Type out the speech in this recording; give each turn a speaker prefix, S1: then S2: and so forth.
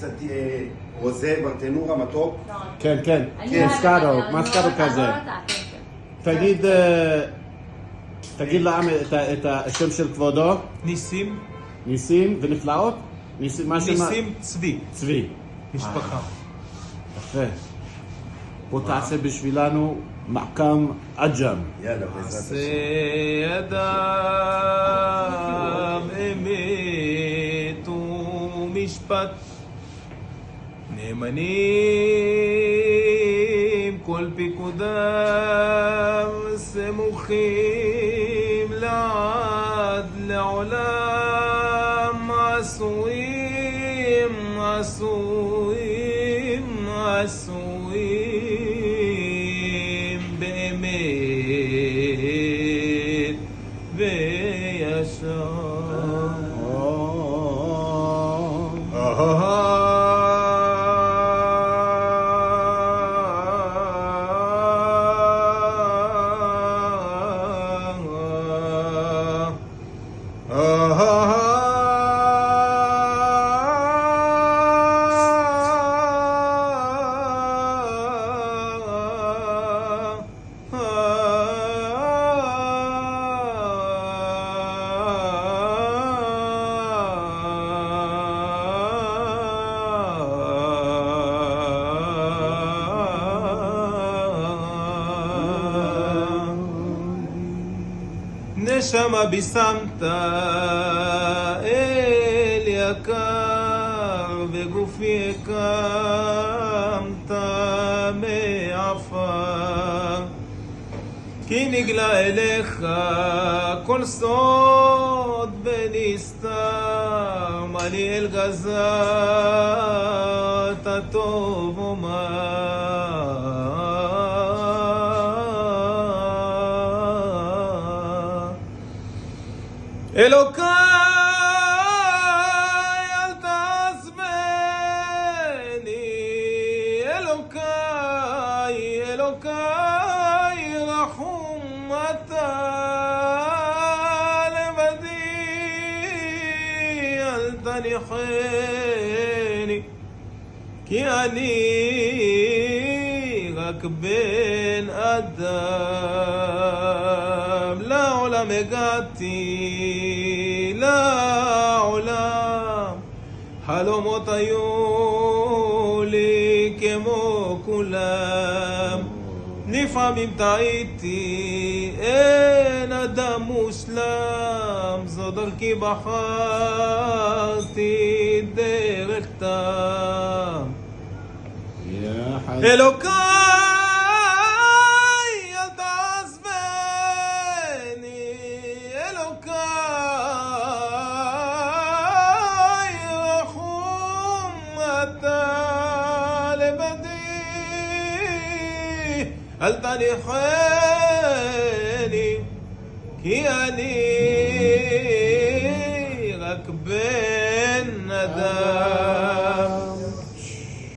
S1: קצת רוזה, ברטנורה, מתוק.
S2: כן, כן. משקרו כזה. תגיד לעם את השם של כבודו.
S3: ניסים.
S2: ניסים ונפלאות?
S3: ניסים צבי.
S2: צבי.
S3: משפחה.
S2: יפה. בוא תעשה בשבילנו מעקם עג'ם.
S1: יאללה, בעזרת השם.
S3: אדם אמת ומשפט נאמנים כל פיקודם סמוכים לעד לעולם עשויים עשויים עשויים באמת וישר נשמה בישמת אל יקר וגופי הקמת מעפר כי נגלה אליך כל סוד ונסתר מה לי אל גזרת הטוב אומר אלוקיי אל תעזבני אלוקיי אלוקיי רחום אתה לבדי אל תניחני כי אני רק בן אדם לעולם הגעתי לעולם חלומות היו לי כמו כולם לפעמים טעיתי אין אדם מושלם זו דרכי בחרתי דרך תם אלוקיי אל תעזבני אלוקיי רחום אתה לבדי אל תניחני כי אני רק בן אדם